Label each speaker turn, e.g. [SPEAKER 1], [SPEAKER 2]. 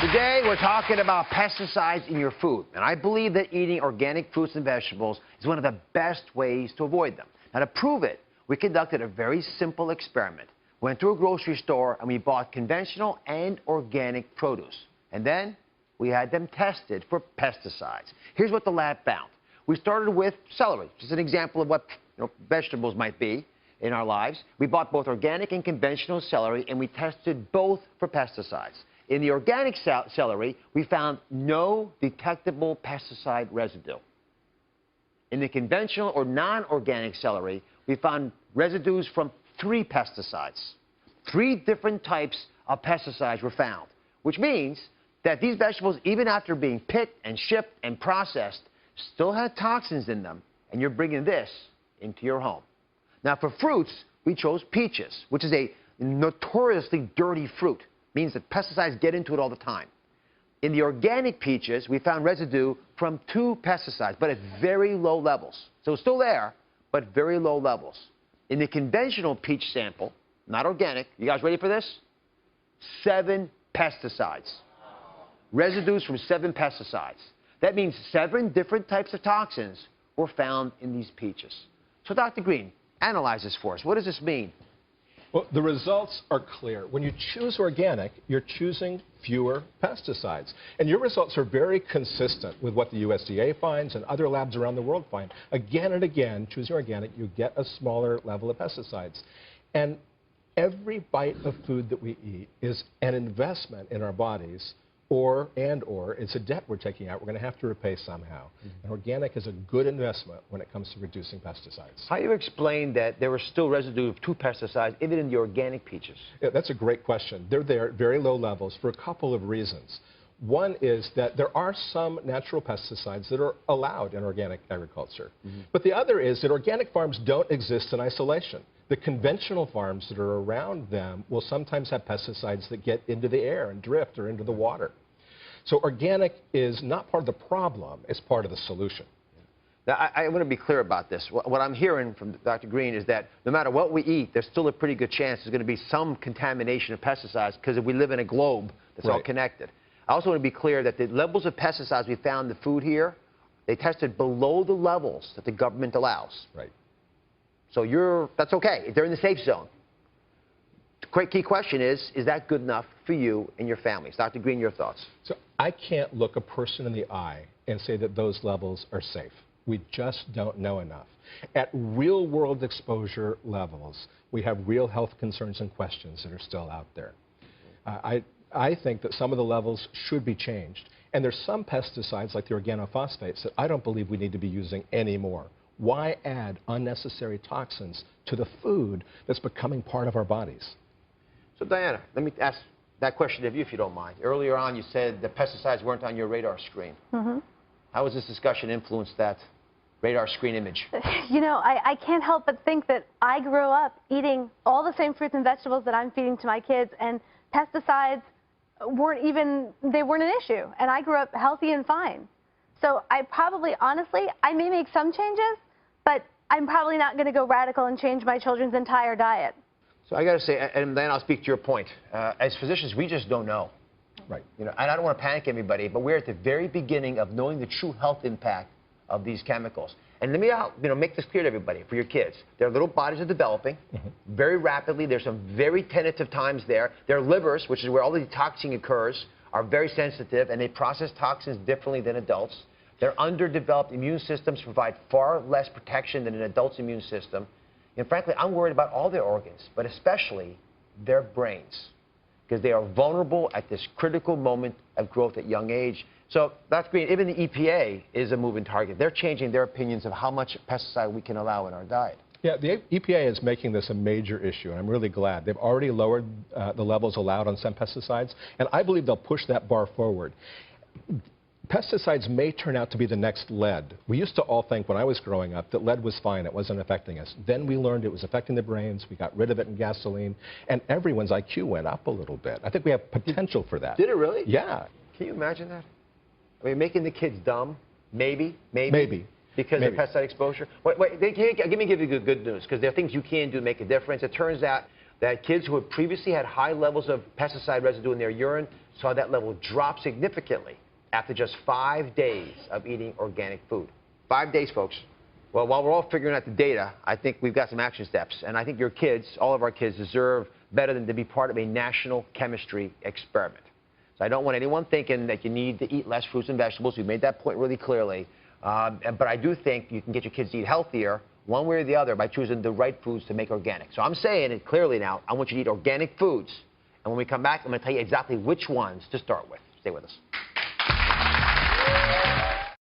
[SPEAKER 1] Today, we're talking about pesticides in your food, and I believe that eating organic fruits and vegetables is one of the best ways to avoid them. Now, to prove it, we conducted a very simple experiment. Went to a grocery store, and we bought conventional and organic produce. And then, we had them tested for pesticides. Here's what the lab found. We started with celery, just an example of what vegetables might be in our lives. We bought both organic and conventional celery, and we tested both for pesticides. In the organic celery, we found no detectable pesticide residue. In the conventional or non-organic celery, we found residues from 3 pesticides. 3 different types of pesticides were found, which means that these vegetables, even after being picked and shipped and processed, still had toxins in them, and you're bringing this into your home. Now, for fruits, we chose peaches, which is a notoriously dirty fruit. Means that pesticides get into it all the time. In the organic peaches, we found residue from 2 pesticides, but at very low levels. So it's still there, but very low levels. In the conventional peach sample, not organic, you guys ready for this? 7 pesticides. Residues from 7 pesticides. That means 7 different types of toxins were found in these peaches. So Dr. Green, analyze this for us. What does this mean?
[SPEAKER 2] Well, the results are clear. When you choose organic, you're choosing fewer pesticides. And your results are very consistent with what the USDA finds and other labs around the world find. Again and again, choosing organic, you get a smaller level of pesticides. And every bite of food that we eat is an investment in our bodies, or it's a debt we're taking out. We're going to have to repay somehow. And organic is a good investment when it comes to reducing pesticides.
[SPEAKER 1] How do you explain that there was still residue of 2 pesticides even in the organic peaches?
[SPEAKER 2] Yeah, that's a great question. They're there at very low levels for a couple of reasons. One is that there are some natural pesticides that are allowed in organic agriculture. But the other is that organic farms don't exist in isolation. The conventional farms that are around them will sometimes have pesticides that get into the air and drift or into the water. So organic is not part of the problem, it's part of the solution.
[SPEAKER 1] Now, I want to be clear about this. What I'm hearing from Dr. Green is that no matter what we eat, there's still a pretty good chance there's going to be some contamination of pesticides because we live in a globe that's all connected. I also want to be clear that the levels of pesticides we found in the food here, they tested below the levels that the government allows.
[SPEAKER 2] Right.
[SPEAKER 1] So that's okay. They're in the safe zone. The key question is that good enough for you and your families? Dr. Green, your thoughts?
[SPEAKER 2] So I can't look a person in the eye and say that those levels are safe. We just don't know enough. At real-world exposure levels, we have real health concerns and questions that are still out there. I think that some of the levels should be changed. And there's some pesticides, like the organophosphates, that I don't believe we need to be using anymore. Why add unnecessary toxins to the food that's becoming part of our bodies?
[SPEAKER 1] So, Diana, let me ask that question of you, if you don't mind. Earlier on, you said the pesticides weren't on your radar screen. How has this discussion influenced that radar screen image?
[SPEAKER 3] You know, I can't help but think that I grew up eating all the same fruits and vegetables that I'm feeding to my kids, and pesticides weren't an issue. And I grew up healthy and fine. So honestly, I may make some changes, but I'm probably not going to go radical and change my children's entire diet.
[SPEAKER 1] So I got to say, and then I'll speak to your point. As physicians, we just don't know.
[SPEAKER 2] Right.
[SPEAKER 1] And I don't want to panic everybody, but we're at the very beginning of knowing the true health impact of these chemicals. And let me make this clear to everybody, for your kids. Their little bodies are developing very rapidly. There's some very tentative times there. Their livers, which is where all the detoxing occurs, are very sensitive, and they process toxins differently than adults. Their underdeveloped immune systems provide far less protection than an adult's immune system. And frankly, I'm worried about all their organs, but especially their brains, because they are vulnerable at this critical moment of growth at young age. So, Dr. Green, even the EPA is a moving target. They're changing their opinions of how much pesticide we can allow in our diet.
[SPEAKER 2] Yeah, the EPA is making this a major issue, and I'm really glad. They've already lowered the levels allowed on some pesticides, and I believe they'll push that bar forward. Pesticides may turn out to be the next lead. We used to all think when I was growing up that lead was fine, it wasn't affecting us. Then we learned it was affecting the brains, we got rid of it in gasoline, and everyone's IQ went up a little bit. I think we have potential for that.
[SPEAKER 1] Did it really?
[SPEAKER 2] Yeah.
[SPEAKER 1] Can you imagine that? I mean, making the kids dumb, maybe. Because of pesticide exposure. Give me good news, because there are things you can do to make a difference. It turns out that kids who had previously had high levels of pesticide residue in their urine saw that level drop significantly after just 5 days of eating organic food. 5 days, folks. Well, while we're all figuring out the data, I think we've got some action steps. And I think your kids, all of our kids, deserve better than to be part of a national chemistry experiment. So I don't want anyone thinking that you need to eat less fruits and vegetables. We've made that point really clearly. But I do think you can get your kids to eat healthier one way or the other by choosing the right foods to make organic. So I'm saying it clearly now. I want you to eat organic foods. And when we come back, I'm going to tell you exactly which ones to start with. Stay with us.